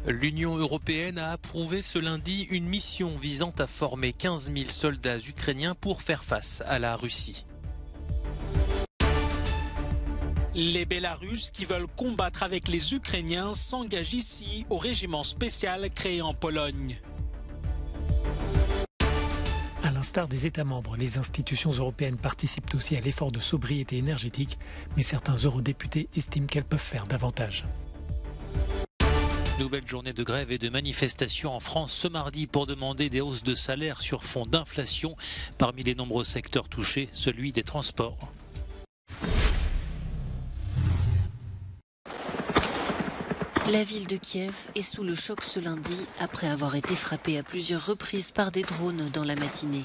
L'Union européenne a approuvé ce lundi une mission visant à former 15 000 soldats ukrainiens pour faire face à la Russie. Les Bélarusses qui veulent combattre avec les Ukrainiens s'engagent ici au régiment spécial créé en Pologne. À l'instar des États membres, les institutions européennes participent aussi à l'effort de sobriété énergétique, mais certains eurodéputés estiment qu'elles peuvent faire davantage. Nouvelle journée de grève et de manifestation en France ce mardi pour demander des hausses de salaire sur fond d'inflation. Parmi les nombreux secteurs touchés, celui des transports. La ville de Kiev est sous le choc ce lundi après avoir été frappée à plusieurs reprises par des drones dans la matinée.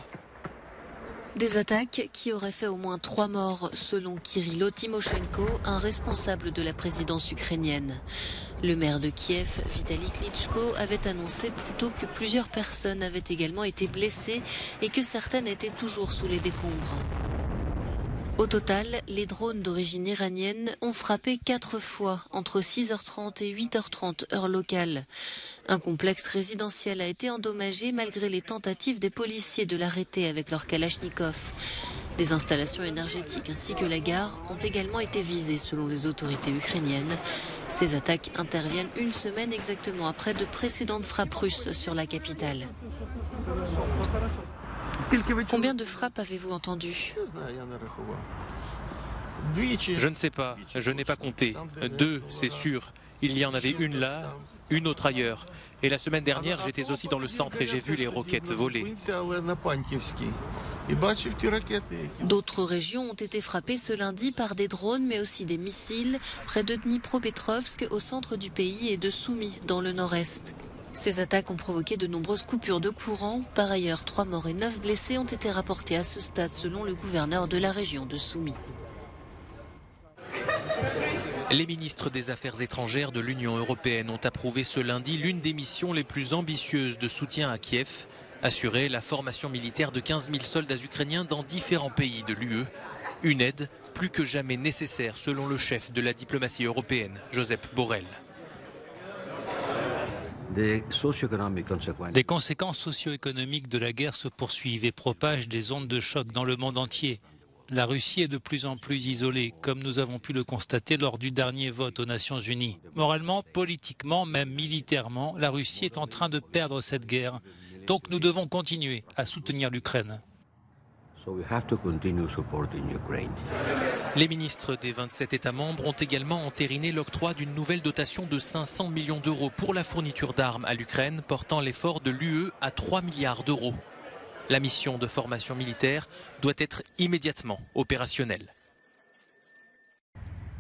Des attaques qui auraient fait au moins 3 morts selon Kirilo Tymoshenko, un responsable de la présidence ukrainienne. Le maire de Kiev, Vitali Klitschko, avait annoncé plus tôt que plusieurs personnes avaient également été blessées et que certaines étaient toujours sous les décombres. Au total, les drones d'origine iranienne ont frappé 4 fois entre 6h30 et 8h30 heure locale. Un complexe résidentiel a été endommagé malgré les tentatives des policiers de l'arrêter avec leur kalachnikov. Des installations énergétiques ainsi que la gare ont également été visées selon les autorités ukrainiennes. Ces attaques interviennent une semaine exactement après de précédentes frappes russes sur la capitale. Combien de frappes avez-vous entendues ? Je ne sais pas, je n'ai pas compté. 2, c'est sûr. Il y en avait une là, une autre ailleurs. Et la semaine dernière, j'étais aussi dans le centre et j'ai vu les roquettes voler. D'autres régions ont été frappées ce lundi par des drones, mais aussi des missiles, près de Dnipropetrovsk, au centre du pays, et de Soumy, dans le nord-est. Ces attaques ont provoqué de nombreuses coupures de courant. Par ailleurs, 3 morts et 9 blessés ont été rapportés à ce stade, selon le gouverneur de la région de Soumy. Les ministres des Affaires étrangères de l'Union européenne ont approuvé ce lundi l'une des missions les plus ambitieuses de soutien à Kiev, assurer la formation militaire de 15 000 soldats ukrainiens dans différents pays de l'UE. Une aide plus que jamais nécessaire, selon le chef de la diplomatie européenne, Josep Borrell. Les conséquences socio-économiques de la guerre se poursuivent et propagent des ondes de choc dans le monde entier. La Russie est de plus en plus isolée, comme nous avons pu le constater lors du dernier vote aux Nations Unies. Moralement, politiquement, même militairement, la Russie est en train de perdre cette guerre. Donc nous devons continuer à soutenir l'Ukraine. Les ministres des 27 États membres ont également entériné l'octroi d'une nouvelle dotation de 500 millions d'euros pour la fourniture d'armes à l'Ukraine, portant l'effort de l'UE à 3 milliards d'euros. La mission de formation militaire doit être immédiatement opérationnelle.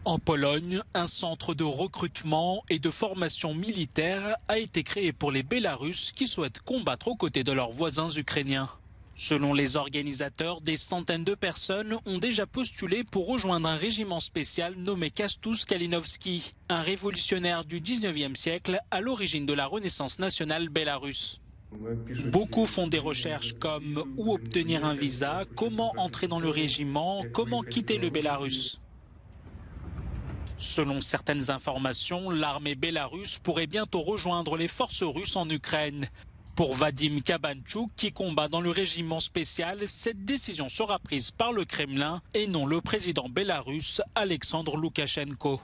En Pologne, un centre de recrutement et de formation militaire a été créé pour les Bélarusses qui souhaitent combattre aux côtés de leurs voisins ukrainiens. Selon les organisateurs, des centaines de personnes ont déjà postulé pour rejoindre un régiment spécial nommé Kastus Kalinowski, un révolutionnaire du 19e siècle à l'origine de la Renaissance nationale bélarusse. Beaucoup font des recherches comme où obtenir un visa, comment entrer dans le régiment, comment quitter le Bélarus. Selon certaines informations, l'armée bélarusse pourrait bientôt rejoindre les forces russes en Ukraine. Pour Vadim Kabanchuk, qui combat dans le régiment spécial, cette décision sera prise par le Kremlin et non le président bélarusse Alexandre Loukachenko.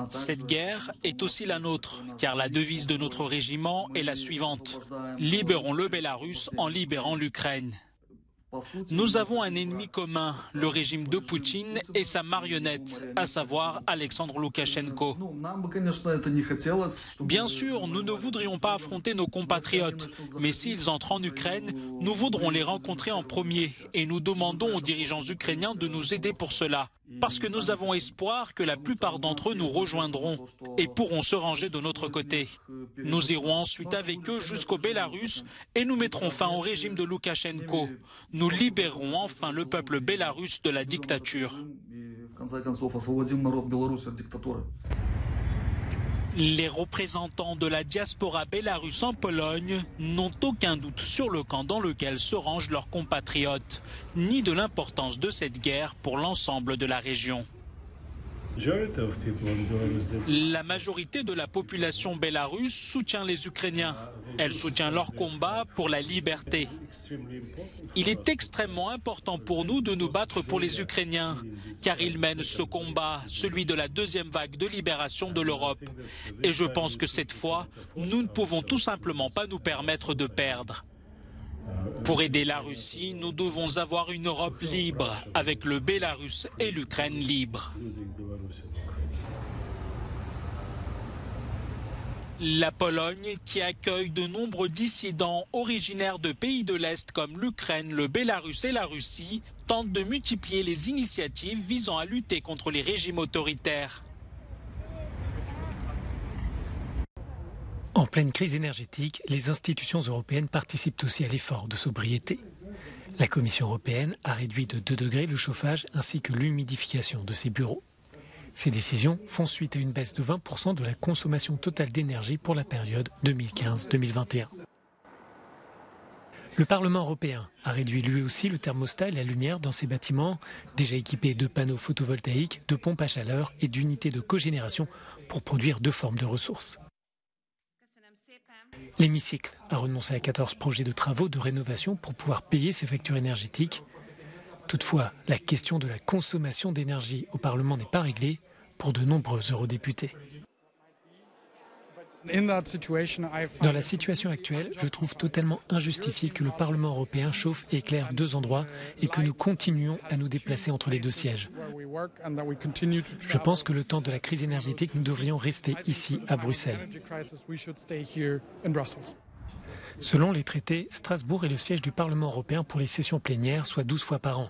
Cette guerre est aussi la nôtre, car la devise de notre régiment est la suivante. Libérons le Bélarus en libérant l'Ukraine. Nous avons un ennemi commun, le régime de Poutine et sa marionnette, à savoir Alexandre Loukachenko. Bien sûr, nous ne voudrions pas affronter nos compatriotes, mais s'ils entrent en Ukraine, nous voudrons les rencontrer en premier et nous demandons aux dirigeants ukrainiens de nous aider pour cela, parce que nous avons espoir que la plupart d'entre eux nous rejoindront et pourront se ranger de notre côté. Nous irons ensuite avec eux jusqu'au Bélarus et nous mettrons fin au régime de Loukachenko. Nous libérerons enfin le peuple bélarusse de la dictature. Les représentants de la diaspora bélarusse en Pologne n'ont aucun doute sur le camp dans lequel se rangent leurs compatriotes, ni de l'importance de cette guerre pour l'ensemble de la région. La majorité de la population bélarusse soutient les Ukrainiens. Elle soutient leur combat pour la liberté. Il est extrêmement important pour nous de nous battre pour les Ukrainiens, car ils mènent ce combat, celui de la deuxième vague de libération de l'Europe. Et je pense que cette fois, nous ne pouvons tout simplement pas nous permettre de perdre. Pour aider la Russie, nous devons avoir une Europe libre, avec le Bélarus et l'Ukraine libres. La Pologne, qui accueille de nombreux dissidents originaires de pays de l'Est comme l'Ukraine, le Bélarus et la Russie, tente de multiplier les initiatives visant à lutter contre les régimes autoritaires. En pleine crise énergétique, les institutions européennes participent aussi à l'effort de sobriété. La Commission européenne a réduit de 2 degrés le chauffage ainsi que l'humidification de ses bureaux. Ces décisions font suite à une baisse de 20% de la consommation totale d'énergie pour la période 2015-2021. Le Parlement européen a réduit lui aussi le thermostat et la lumière dans ses bâtiments, déjà équipés de panneaux photovoltaïques, de pompes à chaleur et d'unités de cogénération pour produire 2 formes de ressources. L'hémicycle a renoncé à 14 projets de travaux de rénovation pour pouvoir payer ses factures énergétiques. Toutefois, la question de la consommation d'énergie au Parlement n'est pas réglée pour de nombreux eurodéputés. Dans la situation actuelle, je trouve totalement injustifié que le Parlement européen chauffe et éclaire 2 endroits et que nous continuions à nous déplacer entre les 2 sièges. Je pense que le temps de la crise énergétique, nous devrions rester ici, à Bruxelles. Selon les traités, Strasbourg est le siège du Parlement européen pour les sessions plénières, soit 12 fois par an.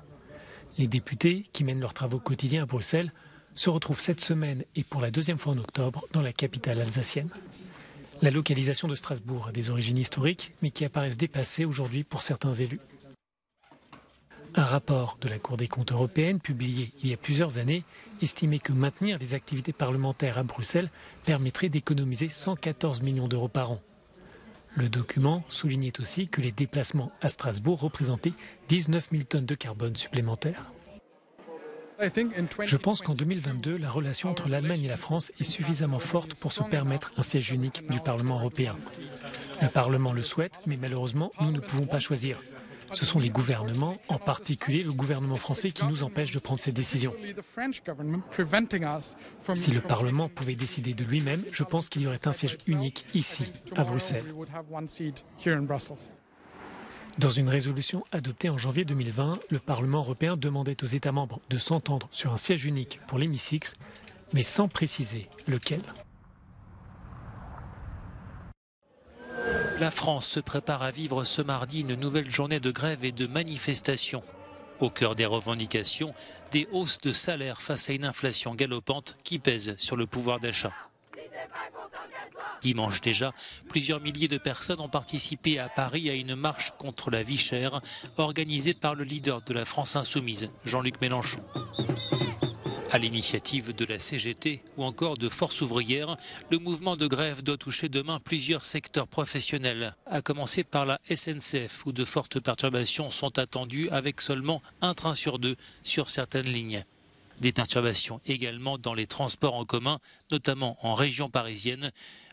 Les députés, qui mènent leurs travaux quotidiens à Bruxelles, se retrouvent cette semaine et pour la 2e fois en octobre dans la capitale alsacienne. La localisation de Strasbourg a des origines historiques, mais qui apparaissent dépassées aujourd'hui pour certains élus. Un rapport de la Cour des comptes européenne, publié il y a plusieurs années, estimait que maintenir des activités parlementaires à Bruxelles permettrait d'économiser 114 millions d'euros par an. Le document soulignait aussi que les déplacements à Strasbourg représentaient 19 000 tonnes de carbone supplémentaires. Je pense qu'en 2022, la relation entre l'Allemagne et la France est suffisamment forte pour se permettre un siège unique du Parlement européen. Le Parlement le souhaite, mais malheureusement, nous ne pouvons pas choisir. Ce sont les gouvernements, en particulier le gouvernement français, qui nous empêchent de prendre ces décisions. Si le Parlement pouvait décider de lui-même, je pense qu'il y aurait un siège unique ici, à Bruxelles. Dans une résolution adoptée en janvier 2020, le Parlement européen demandait aux États membres de s'entendre sur un siège unique pour l'hémicycle, mais sans préciser lequel. La France se prépare à vivre ce mardi une nouvelle journée de grève et de manifestation. Au cœur des revendications, des hausses de salaire face à une inflation galopante qui pèse sur le pouvoir d'achat. Dimanche déjà, plusieurs milliers de personnes ont participé à Paris à une marche contre la vie chère organisée par le leader de la France insoumise, Jean-Luc Mélenchon. À l'initiative de la CGT ou encore de Force ouvrière, le mouvement de grève doit toucher demain plusieurs secteurs professionnels, à commencer par la SNCF où de fortes perturbations sont attendues avec seulement un train sur 2 sur certaines lignes. Des perturbations également dans les transports en commun, notamment en région parisienne.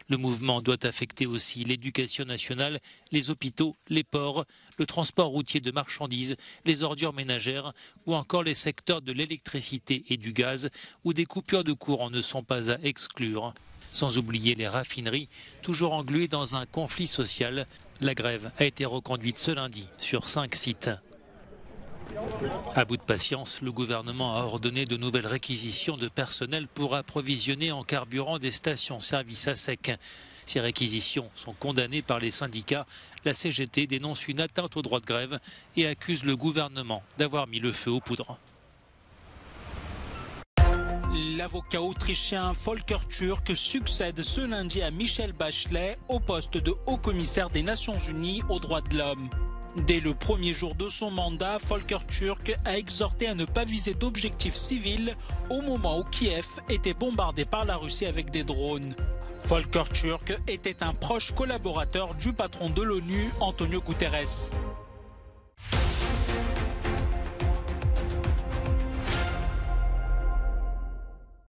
Le mouvement doit affecter aussi l'éducation nationale, les hôpitaux, les ports, le transport routier de marchandises, les ordures ménagères ou encore les secteurs de l'électricité et du gaz où des coupures de courant ne sont pas à exclure. Sans oublier les raffineries, toujours engluées dans un conflit social. La grève a été reconduite ce lundi sur 5 sites. À bout de patience, le gouvernement a ordonné de nouvelles réquisitions de personnel pour approvisionner en carburant des stations-service à sec. Ces réquisitions sont condamnées par les syndicats. La CGT dénonce une atteinte au droit de grève et accuse le gouvernement d'avoir mis le feu aux poudres. L'avocat autrichien Volker Türk succède ce lundi à Michelle Bachelet au poste de haut-commissaire des Nations Unies aux droits de l'homme. Dès le premier jour de son mandat, Volker Türk a exhorté à ne pas viser d'objectifs civils au moment où Kiev était bombardé par la Russie avec des drones. Volker Türk était un proche collaborateur du patron de l'ONU, Antonio Guterres.